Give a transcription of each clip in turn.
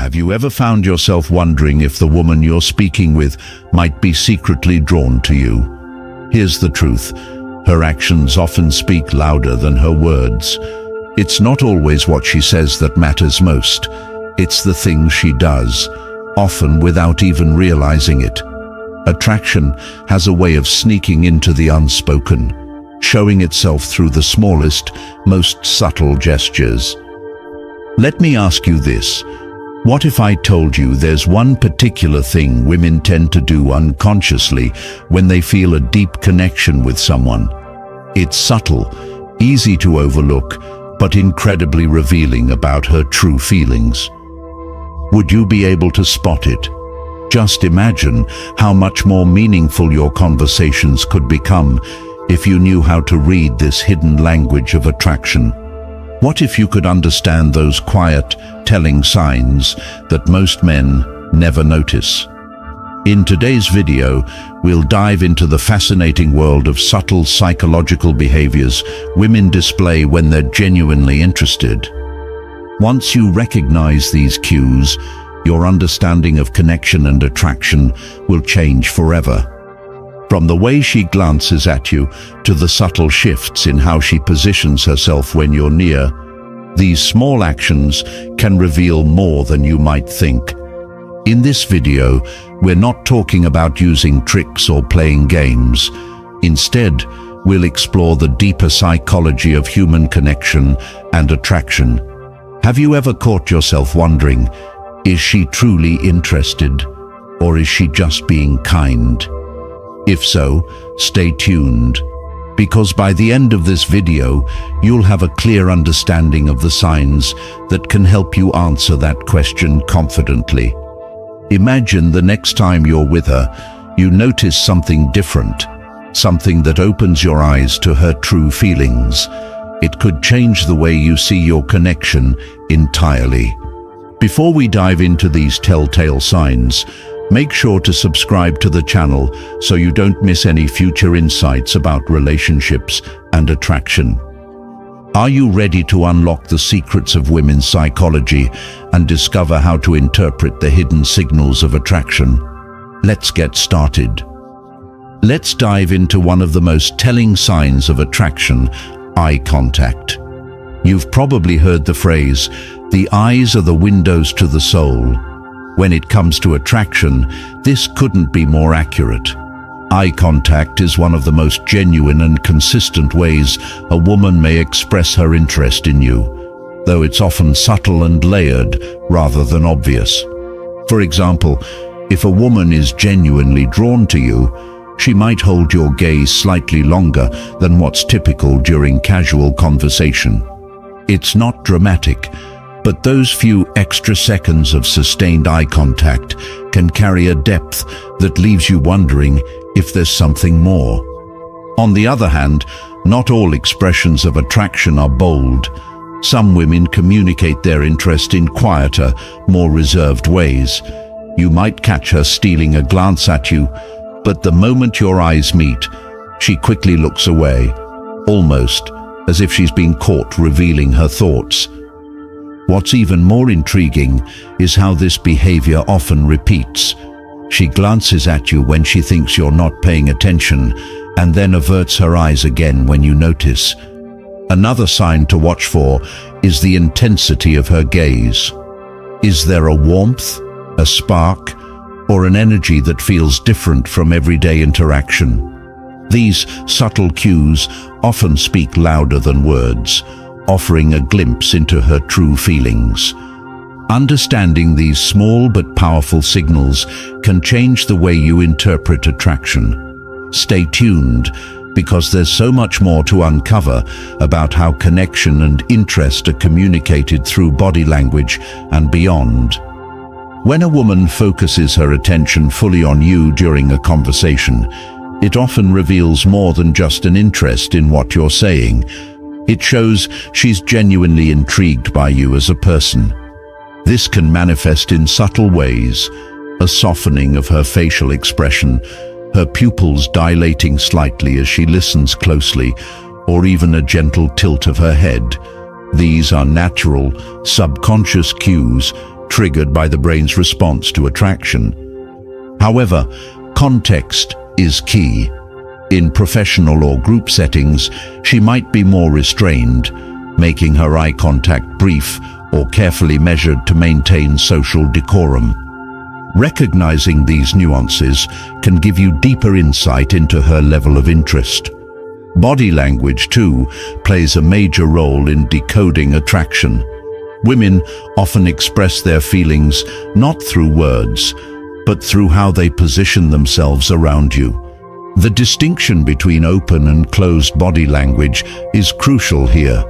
Have you ever found yourself wondering if the woman you're speaking with might be secretly drawn to you? Here's the truth. Her actions often speak louder than her words. It's not always what she says that matters most. It's the things she does, often without even realizing it. Attraction has a way of sneaking into the unspoken, showing itself through the smallest, most subtle gestures. Let me ask you this. What if I told you there's one particular thing women tend to do unconsciously when they feel a deep connection with someone? It's subtle, easy to overlook, but incredibly revealing about her true feelings. Would you be able to spot it? Just imagine how much more meaningful your conversations could become if you knew how to read this hidden language of attraction. What if you could understand those quiet, telling signs that most men never notice? In today's video, we'll dive into the fascinating world of subtle psychological behaviors women display when they're genuinely interested. Once you recognize these cues, your understanding of connection and attraction will change forever. From the way she glances at you to the subtle shifts in how she positions herself when you're near, these small actions can reveal more than you might think. In this video, we're not talking about using tricks or playing games. Instead, we'll explore the deeper psychology of human connection and attraction. Have you ever caught yourself wondering, is she truly interested, or is she just being kind? If so, stay tuned, because by the end of this video, you'll have a clear understanding of the signs that can help you answer that question confidently. Imagine the next time you're with her, you notice something different, something that opens your eyes to her true feelings. It could change the way you see your connection entirely. Before we dive into these telltale signs, make sure to subscribe to the channel so you don't miss any future insights about relationships and attraction. Are you ready to unlock the secrets of women's psychology and discover how to interpret the hidden signals of attraction? Let's get started. Let's dive into one of the most telling signs of attraction: eye contact. You've probably heard the phrase, "The eyes are the windows to the soul." When it comes to attraction, this couldn't be more accurate. Eye contact is one of the most genuine and consistent ways a woman may express her interest in you, though it's often subtle and layered rather than obvious. For example, if a woman is genuinely drawn to you, she might hold your gaze slightly longer than what's typical during casual conversation. It's not dramatic, but those few extra seconds of sustained eye contact can carry a depth that leaves you wondering if there's something more. On the other hand, not all expressions of attraction are bold. Some women communicate their interest in quieter, more reserved ways. You might catch her stealing a glance at you, but the moment your eyes meet, she quickly looks away, almost as if she's been caught revealing her thoughts. What's even more intriguing is how this behavior often repeats. She glances at you when she thinks you're not paying attention, and then averts her eyes again when you notice. Another sign to watch for is the intensity of her gaze. Is there a warmth, a spark, or an energy that feels different from everyday interaction? These subtle cues often speak louder than words, offering a glimpse into her true feelings. Understanding these small but powerful signals can change the way you interpret attraction. Stay tuned, because there's so much more to uncover about how connection and interest are communicated through body language and beyond. When a woman focuses her attention fully on you during a conversation, it often reveals more than just an interest in what you're saying. It shows she's genuinely intrigued by you as a person. This can manifest in subtle ways: a softening of her facial expression, her pupils dilating slightly as she listens closely, or even a gentle tilt of her head. These are natural, subconscious cues triggered by the brain's response to attraction. However, context is key. In professional or group settings, she might be more restrained, making her eye contact brief or carefully measured to maintain social decorum. Recognizing these nuances can give you deeper insight into her level of interest. Body language, too, plays a major role in decoding attraction. Women often express their feelings not through words, but through how they position themselves around you. The distinction between open and closed body language is crucial here.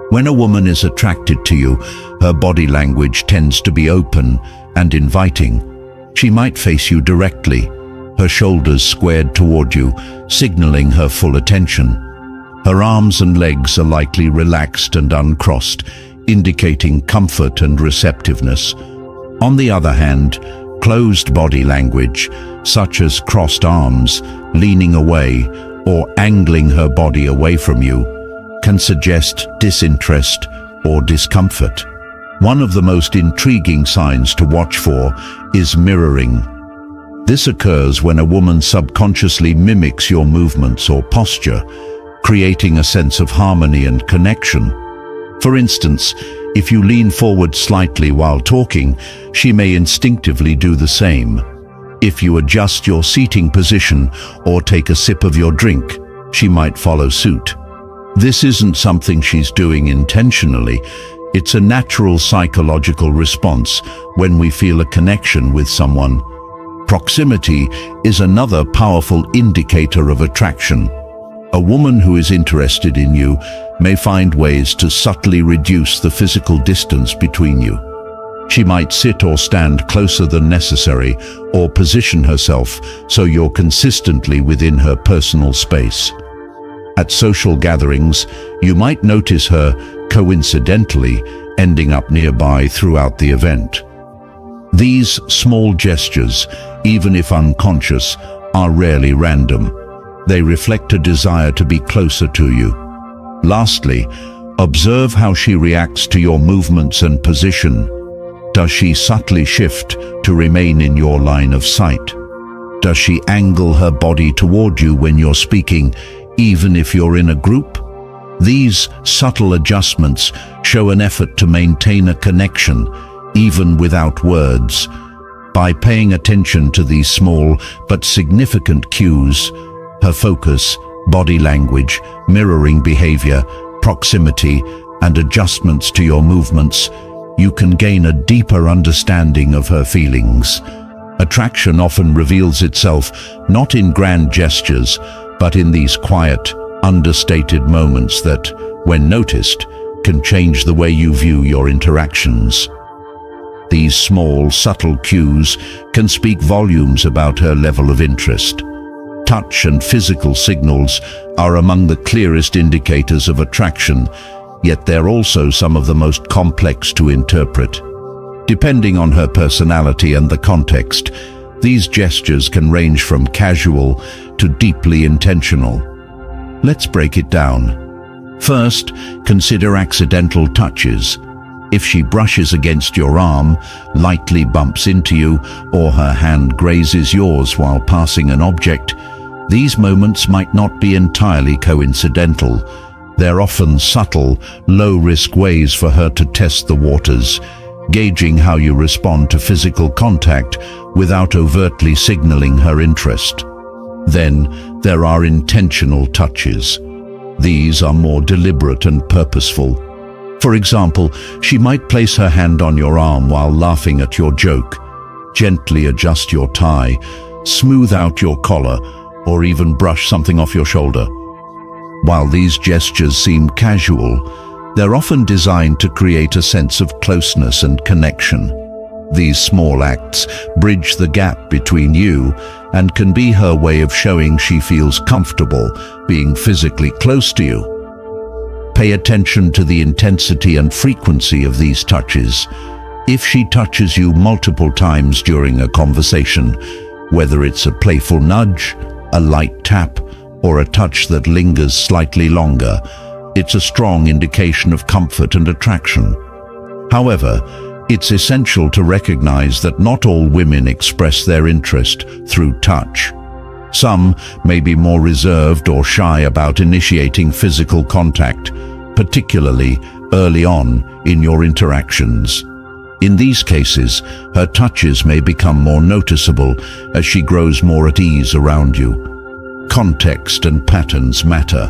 When a woman is attracted to you, her body language tends to be open and inviting. She might face you directly, her shoulders squared toward you, signaling her full attention. Her arms and legs are likely relaxed and uncrossed, indicating comfort and receptiveness. On the other hand, closed body language, such as crossed arms, leaning away, or angling her body away from you, can suggest disinterest or discomfort. One of the most intriguing signs to watch for is mirroring. This occurs when a woman subconsciously mimics your movements or posture, creating a sense of harmony and connection. For instance, if you lean forward slightly while talking, she may instinctively do the same. If you adjust your seating position or take a sip of your drink, she might follow suit. This isn't something she's doing intentionally. It's a natural psychological response when we feel a connection with someone. Proximity is another powerful indicator of attraction. A woman who is interested in you may find ways to subtly reduce the physical distance between you. She might sit or stand closer than necessary, or position herself so you're consistently within her personal space. At social gatherings, you might notice her coincidentally ending up nearby throughout the event. These small gestures, even if unconscious, are rarely random. They reflect a desire to be closer to you. Lastly, observe how she reacts to your movements and position. Does she subtly shift to remain in your line of sight? Does she angle her body toward you when you're speaking, even if you're in a group? These subtle adjustments show an effort to maintain a connection, even without words. By paying attention to these small but significant cues, her focus, body language, mirroring behavior, proximity, and adjustments to your movements, you can gain a deeper understanding of her feelings. Attraction often reveals itself not in grand gestures, but in these quiet, understated moments that, when noticed, can change the way you view your interactions. These small, subtle cues can speak volumes about her level of interest. Touch and physical signals are among the clearest indicators of attraction, yet they're also some of the most complex to interpret. Depending on her personality and the context, these gestures can range from casual to deeply intentional. Let's break it down. First, consider accidental touches. If she brushes against your arm, lightly bumps into you, or her hand grazes yours while passing an object, these moments might not be entirely coincidental. They're often subtle, low-risk ways for her to test the waters, gauging how you respond to physical contact without overtly signaling her interest. Then, there are intentional touches. These are more deliberate and purposeful. For example, she might place her hand on your arm while laughing at your joke, gently adjust your tie, smooth out your collar, or even brush something off your shoulder. While these gestures seem casual, they're often designed to create a sense of closeness and connection. These small acts bridge the gap between you and can be her way of showing she feels comfortable being physically close to you. Pay attention to the intensity and frequency of these touches. If she touches you multiple times during a conversation, whether it's a playful nudge, a light tap, or a touch that lingers slightly longer, it's a strong indication of comfort and attraction. However, It's essential to recognize that not all women express their interest through touch. Some may be more reserved or shy about initiating physical contact, particularly early on in your interactions. In these cases, her touches may become more noticeable as she grows more at ease around you. Context and patterns matter.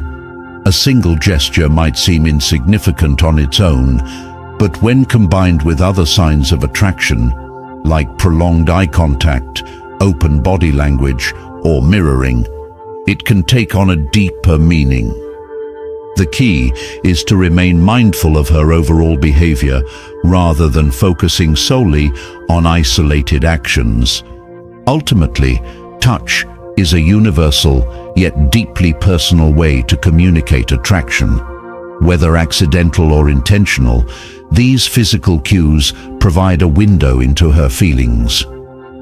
A single gesture might seem insignificant on its own, but when combined with other signs of attraction, like prolonged eye contact, open body language, or mirroring, it can take on a deeper meaning. The key is to remain mindful of her overall behavior rather than focusing solely on isolated actions. Ultimately, touch is a universal yet deeply personal way to communicate attraction. Whether accidental or intentional, these physical cues provide a window into her feelings.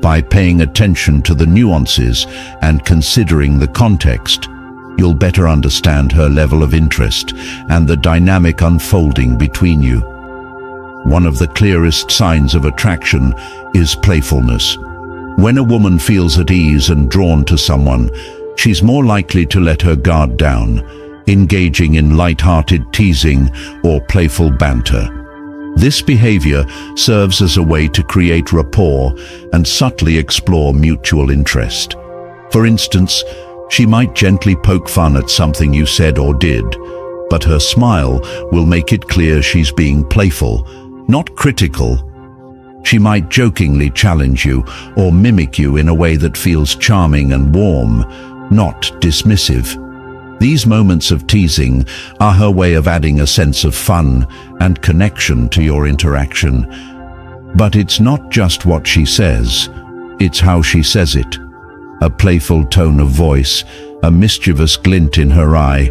By paying attention to the nuances and considering the context, you'll better understand her level of interest and the dynamic unfolding between you. One of the clearest signs of attraction is playfulness. When a woman feels at ease and drawn to someone, she's more likely to let her guard down, engaging in light-hearted teasing or playful banter. This behavior serves as a way to create rapport and subtly explore mutual interest. For instance, she might gently poke fun at something you said or did, but her smile will make it clear she's being playful, not critical. She might jokingly challenge you or mimic you in a way that feels charming and warm, not dismissive. These moments of teasing are her way of adding a sense of fun and connection to your interaction. But it's not just what she says, it's how she says it. A playful tone of voice, a mischievous glint in her eye,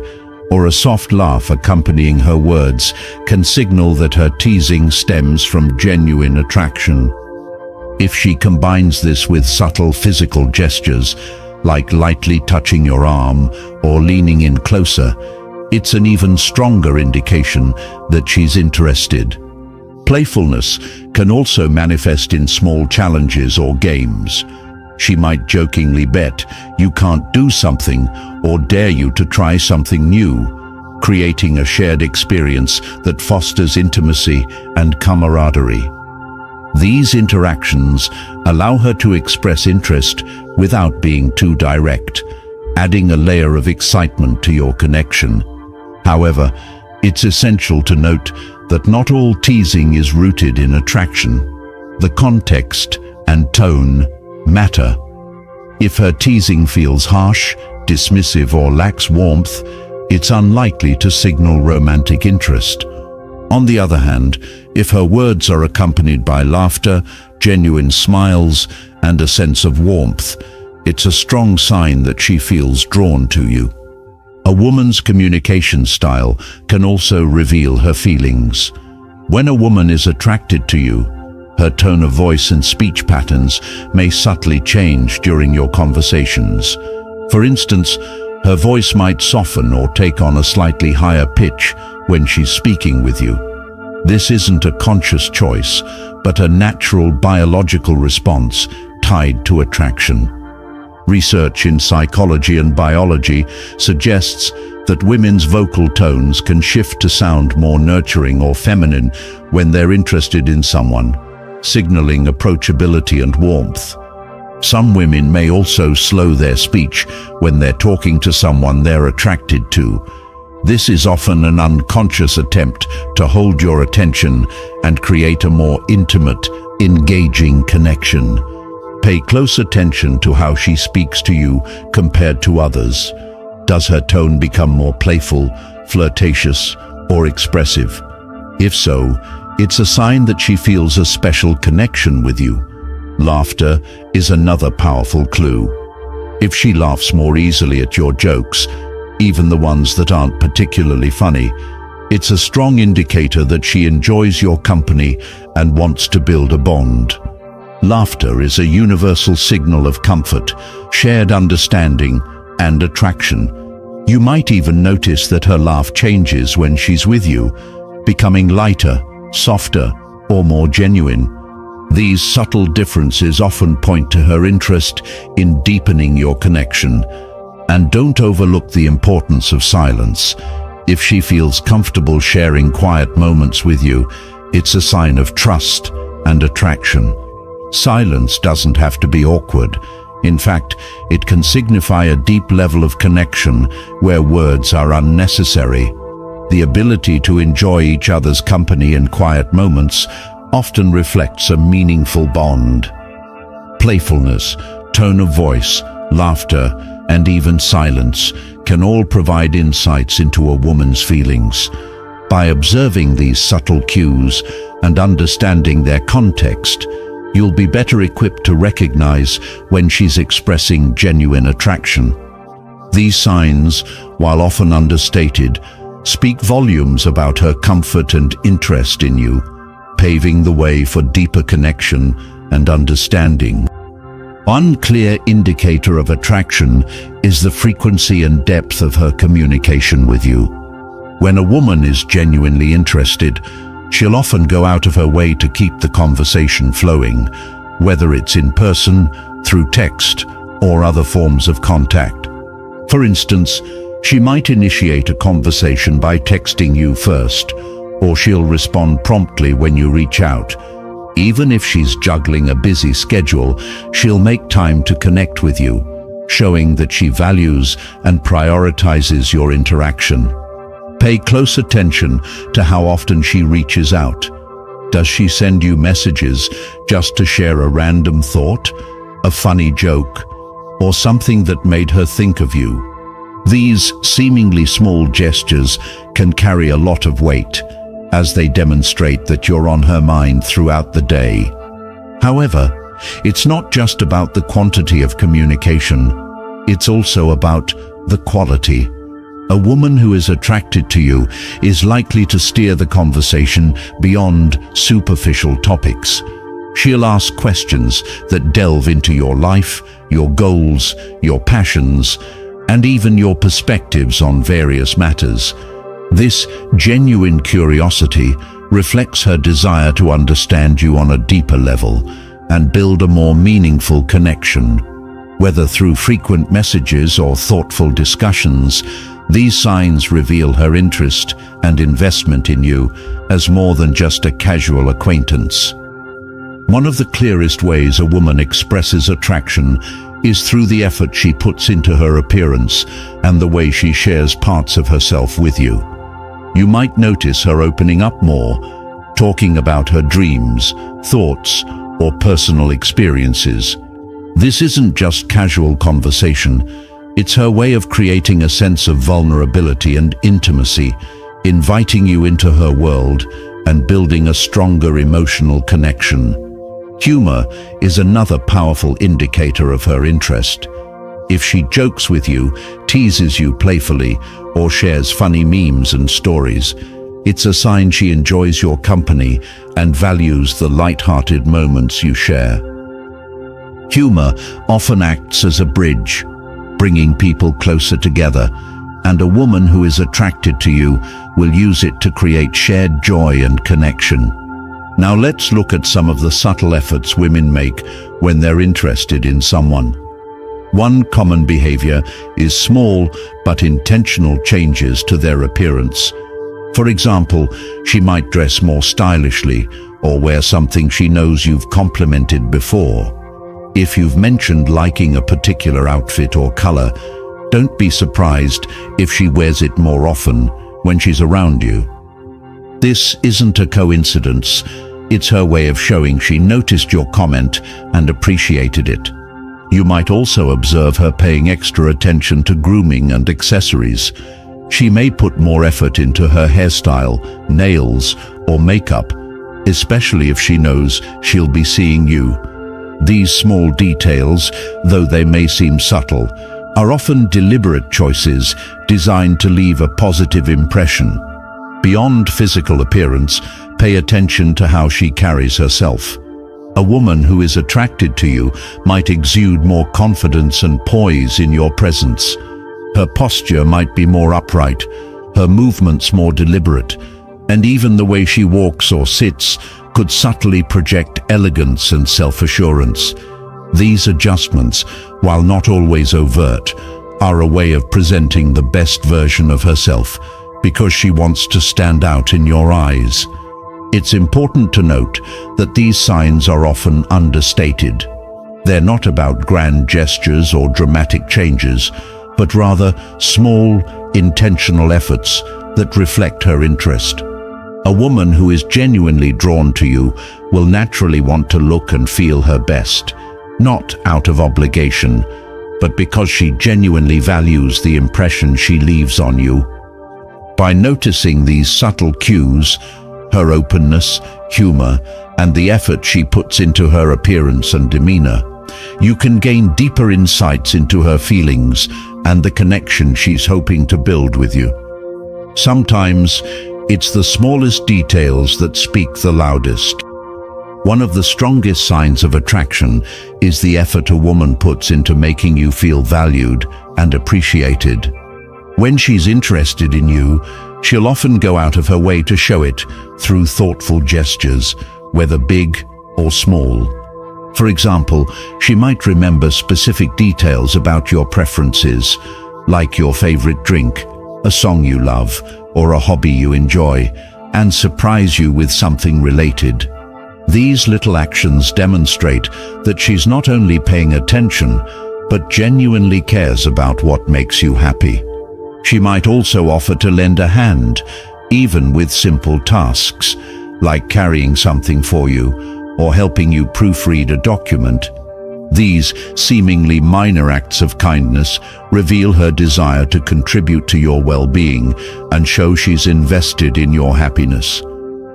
or a soft laugh accompanying her words can signal that her teasing stems from genuine attraction. If she combines this with subtle physical gestures, like lightly touching your arm or leaning in closer, it's an even stronger indication that she's interested. Playfulness can also manifest in small challenges or games. She might jokingly bet you can't do something or dare you to try something new, creating a shared experience that fosters intimacy and camaraderie. These interactions allow her to express interest without being too direct, adding a layer of excitement to your connection. However, it's essential to note that not all teasing is rooted in attraction. The context and tone matter. If her teasing feels harsh, dismissive, or lacks warmth, it's unlikely to signal romantic interest. On the other hand, if her words are accompanied by laughter, genuine smiles, and a sense of warmth, it's a strong sign that she feels drawn to you. A woman's communication style can also reveal her feelings. When a woman is attracted to you, her tone of voice and speech patterns may subtly change during your conversations. For instance, her voice might soften or take on a slightly higher pitch when she's speaking with you. This isn't a conscious choice, but a natural biological response tied to attraction. Research in psychology and biology suggests that women's vocal tones can shift to sound more nurturing or feminine when they're interested in someone, signaling approachability and warmth. Some women may also slow their speech when they're talking to someone they're attracted to. This is often an unconscious attempt to hold your attention and create a more intimate, engaging connection. Pay close attention to how she speaks to you compared to others. Does her tone become more playful, flirtatious, or expressive? If so, it's a sign that she feels a special connection with you. Laughter is another powerful clue. If she laughs more easily at your jokes, even the ones that aren't particularly funny, it's a strong indicator that she enjoys your company and wants to build a bond. Laughter is a universal signal of comfort, shared understanding, and attraction. You might even notice that her laugh changes when she's with you, becoming lighter, softer, or more genuine. These subtle differences often point to her interest in deepening your connection. And don't overlook the importance of silence. If she feels comfortable sharing quiet moments with you, it's a sign of trust and attraction. Silence doesn't have to be awkward. In fact, it can signify a deep level of connection where words are unnecessary. The ability to enjoy each other's company in quiet moments often reflects a meaningful bond. Playfulness, tone of voice, laughter, and even silence can all provide insights into a woman's feelings. By observing these subtle cues and understanding their context, you'll be better equipped to recognize when she's expressing genuine attraction. These signs, while often understated, speak volumes about her comfort and interest in you, paving the way for deeper connection and understanding. One clear indicator of attraction is the frequency and depth of her communication with you. When a woman is genuinely interested, she'll often go out of her way to keep the conversation flowing, whether it's in person, through text, or other forms of contact. For instance, she might initiate a conversation by texting you first, or she'll respond promptly when you reach out. Even if she's juggling a busy schedule, she'll make time to connect with you, showing that she values and prioritizes your interaction. Pay close attention to how often she reaches out. Does she send you messages just to share a random thought, a funny joke, or something that made her think of you? These seemingly small gestures can carry a lot of weight, as they demonstrate that you're on her mind throughout the day. However, it's not just about the quantity of communication, it's also about the quality. A woman who is attracted to you is likely to steer the conversation beyond superficial topics. She'll ask questions that delve into your life, your goals, your passions, and even your perspectives on various matters. This genuine curiosity reflects her desire to understand you on a deeper level and build a more meaningful connection. Whether through frequent messages or thoughtful discussions, these signs reveal her interest and investment in you as more than just a casual acquaintance. One of the clearest ways a woman expresses attraction is through the effort she puts into her appearance and the way she shares parts of herself with you. You might notice her opening up more, talking about her dreams, thoughts, or personal experiences. This isn't just casual conversation. It's her way of creating a sense of vulnerability and intimacy, inviting you into her world and building a stronger emotional connection. Humor is another powerful indicator of her interest. If she jokes with you, teases you playfully, or shares funny memes and stories, it's a sign she enjoys your company and values the light-hearted moments you share. Humor often acts as a bridge, bringing people closer together, and a woman who is attracted to you will use it to create shared joy and connection. Now let's look at some of the subtle efforts women make when they're interested in someone. One common behavior is small but intentional changes to their appearance. For example, she might dress more stylishly or wear something she knows you've complimented before. If you've mentioned liking a particular outfit or color, don't be surprised if she wears it more often when she's around you. This isn't a coincidence. It's her way of showing she noticed your comment and appreciated it. You might also observe her paying extra attention to grooming and accessories. She may put more effort into her hairstyle, nails, or makeup, especially if she knows she'll be seeing you. These small details, though they may seem subtle, are often deliberate choices designed to leave a positive impression. Beyond physical appearance, pay attention to how she carries herself. A woman who is attracted to you might exude more confidence and poise in your presence. Her posture might be more upright, her movements more deliberate, and even the way she walks or sits could subtly project elegance and self-assurance. These adjustments, while not always overt, are a way of presenting the best version of herself because she wants to stand out in your eyes. It's important to note that these signs are often understated. They're not about grand gestures or dramatic changes, but rather small, intentional efforts that reflect her interest. A woman who is genuinely drawn to you will naturally want to look and feel her best, not out of obligation, but because she genuinely values the impression she leaves on you. By noticing these subtle cues, her openness, humor, and the effort she puts into her appearance and demeanor, you can gain deeper insights into her feelings and the connection she's hoping to build with you. Sometimes, it's the smallest details that speak the loudest. One of the strongest signs of attraction is the effort a woman puts into making you feel valued and appreciated. When she's interested in you, she'll often go out of her way to show it through thoughtful gestures, whether big or small. For example, she might remember specific details about your preferences, like your favorite drink, a song you love, or a hobby you enjoy, and surprise you with something related. These little actions demonstrate that she's not only paying attention, but genuinely cares about what makes you happy. She might also offer to lend a hand, even with simple tasks, like carrying something for you or helping you proofread a document. These seemingly minor acts of kindness reveal her desire to contribute to your well-being and show she's invested in your happiness.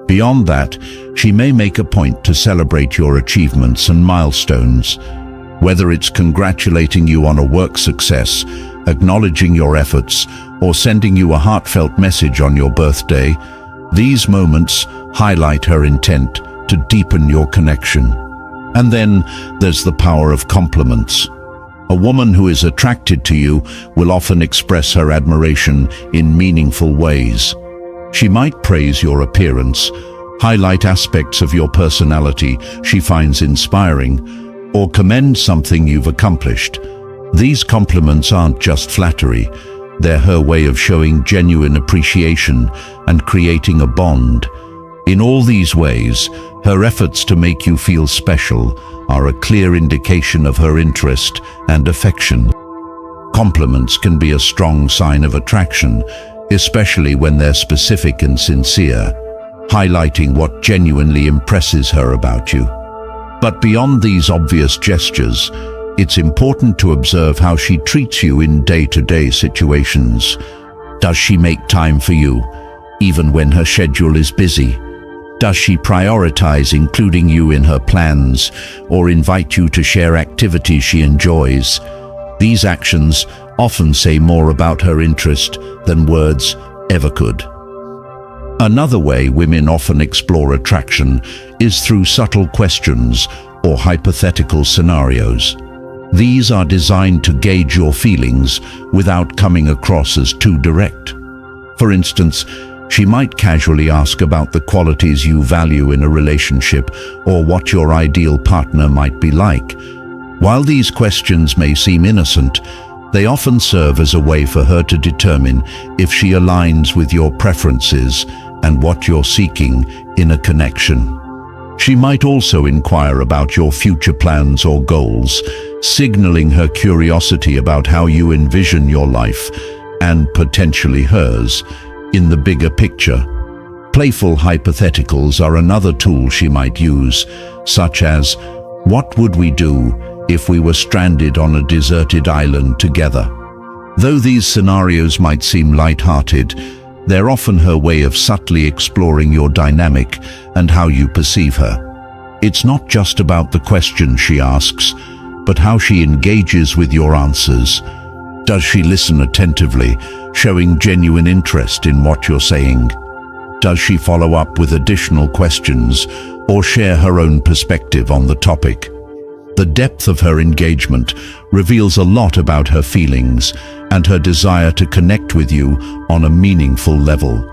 Beyond that, she may make a point to celebrate your achievements and milestones. Whether it's congratulating you on a work success, acknowledging your efforts, or sending you a heartfelt message on your birthday, these moments highlight her intent to deepen your connection. And then there's the power of compliments. A woman who is attracted to you will often express her admiration in meaningful ways. She might praise your appearance, highlight aspects of your personality she finds inspiring, or commend something you've accomplished. These compliments aren't just flattery, they're her way of showing genuine appreciation and creating a bond. In all these ways, her efforts to make you feel special are a clear indication of her interest and affection. Compliments can be a strong sign of attraction, especially when they're specific and sincere, highlighting what genuinely impresses her about you. But beyond these obvious gestures, it's important to observe how she treats you in day-to-day situations. Does she make time for you, even when her schedule is busy? Does she prioritize including you in her plans or invite you to share activities she enjoys? These actions often say more about her interest than words ever could. Another way women often explore attraction is through subtle questions or hypothetical scenarios. These are designed to gauge your feelings without coming across as too direct. For instance, she might casually ask about the qualities you value in a relationship or what your ideal partner might be like. While these questions may seem innocent, they often serve as a way for her to determine if she aligns with your preferences and what you're seeking in a connection. She might also inquire about your future plans or goals, signaling her curiosity about how you envision your life, and potentially hers, in the bigger picture. Playful hypotheticals are another tool she might use, such as, what would we do if we were stranded on a deserted island together? Though these scenarios might seem light-hearted, they're often her way of subtly exploring your dynamic and how you perceive her. It's not just about the questions she asks, but how she engages with your answers. Does she listen attentively, showing genuine interest in what you're saying? Does she follow up with additional questions or share her own perspective on the topic? The depth of her engagement reveals a lot about her feelings and her desire to connect with you on a meaningful level.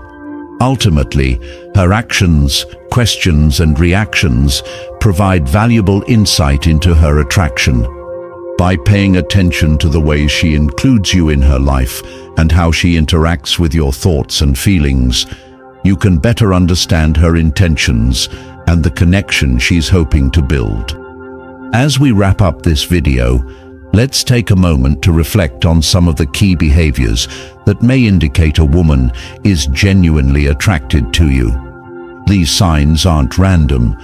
Ultimately, her actions questions and reactions provide valuable insight into her attraction. By paying attention to the ways she includes you in her life and how she interacts with your thoughts and feelings, you can better understand her intentions and the connection she's hoping to build. As we wrap up this video, let's take a moment to reflect on some of the key behaviors that may indicate a woman is genuinely attracted to you. These signs aren't random.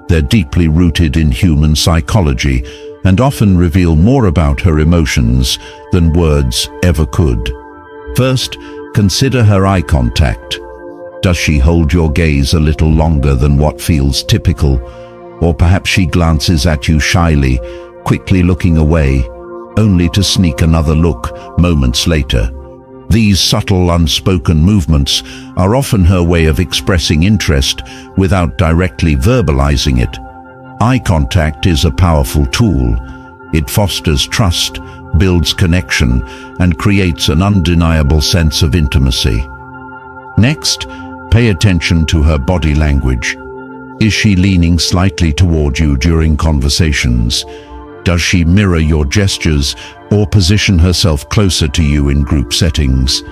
They're deeply rooted in human psychology and often reveal more about her emotions than words ever could. First, consider her eye contact. Does she hold your gaze a little longer than what feels typical? Or perhaps she glances at you shyly, quickly looking away, only to sneak another look moments later. These subtle, unspoken movements are often her way of expressing interest without directly verbalizing it. Eye contact is a powerful tool. It fosters trust, builds connection, and creates an undeniable sense of intimacy. Next, pay attention to her body language. Is she leaning slightly toward you during conversations? Does she mirror your gestures or position herself closer to you in group settings?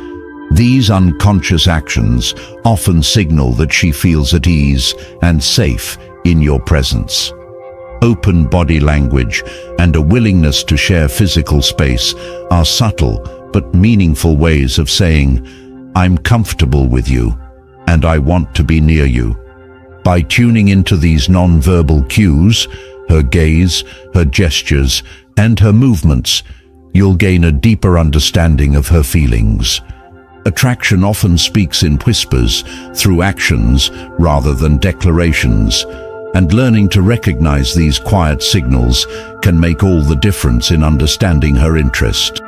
These unconscious actions often signal that she feels at ease and safe in your presence. Open body language and a willingness to share physical space are subtle but meaningful ways of saying, "I'm comfortable with you, and I want to be near you." By tuning into these non-verbal cues, her gaze, her gestures, and her movements, you'll gain a deeper understanding of her feelings. Attraction often speaks in whispers, through actions rather than declarations, and learning to recognize these quiet signals can make all the difference in understanding her interest.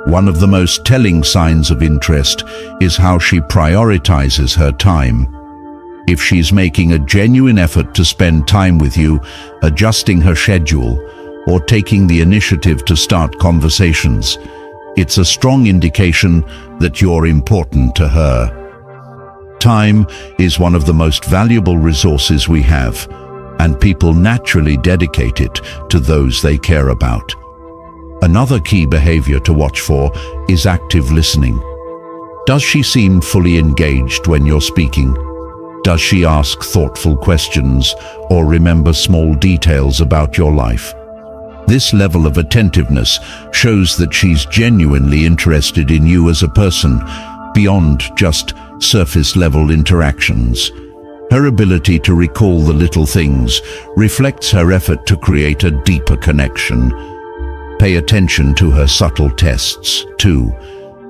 One of the most telling signs of interest is how she prioritizes her time. If she's making a genuine effort to spend time with you, adjusting her schedule, or taking the initiative to start conversations, it's a strong indication that you're important to her. Time is one of the most valuable resources we have, and people naturally dedicate it to those they care about. Another key behavior to watch for is active listening. Does she seem fully engaged when you're speaking? Does she ask thoughtful questions or remember small details about your life? This level of attentiveness shows that she's genuinely interested in you as a person, beyond just surface-level interactions. Her ability to recall the little things reflects her effort to create a deeper connection. Pay attention to her subtle tests, too.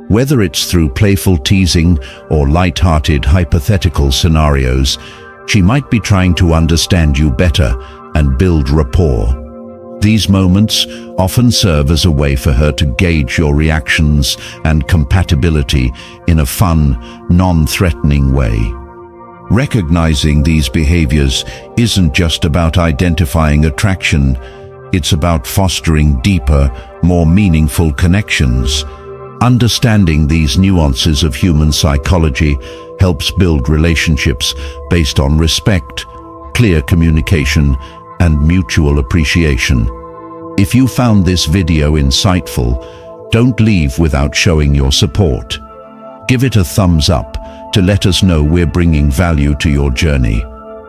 Whether it's through playful teasing or light-hearted hypothetical scenarios, she might be trying to understand you better and build rapport. These moments often serve as a way for her to gauge your reactions and compatibility in a fun, non-threatening way. Recognizing these behaviors isn't just about identifying attraction, it's about fostering deeper, more meaningful connections. Understanding these nuances of human psychology helps build relationships based on respect, clear communication, and mutual appreciation. If you found this video insightful, don't leave without showing your support. Give it a thumbs up to let us know we're bringing value to your journey,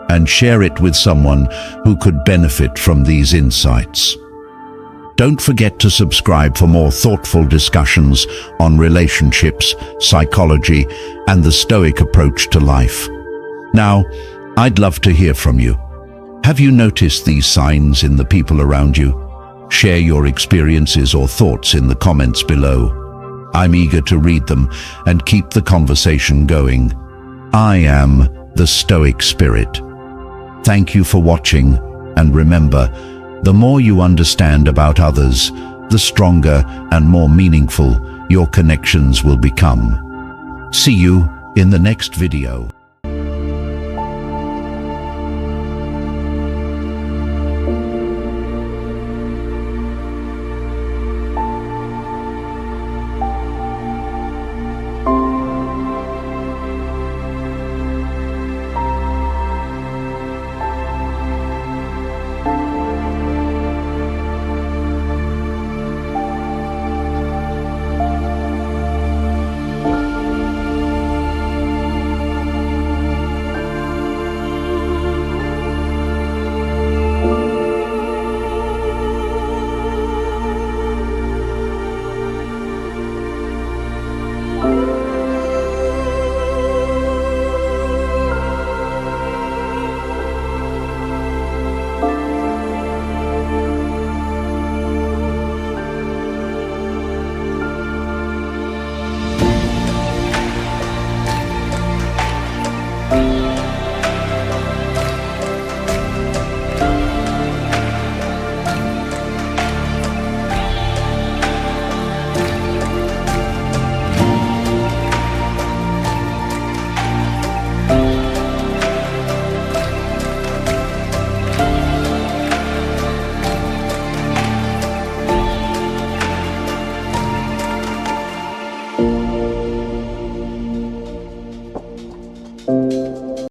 and share it with someone who could benefit from these insights. Don't forget to subscribe for more thoughtful discussions on relationships, psychology, and the Stoic approach to life. Now, I'd love to hear from you. Have you noticed these signs in the people around you? Share your experiences or thoughts in the comments below. I'm eager to read them and keep the conversation going. I am the Stoic Spirit. Thank you for watching, and remember, the more you understand about others, the stronger and more meaningful your connections will become. See you in the next video.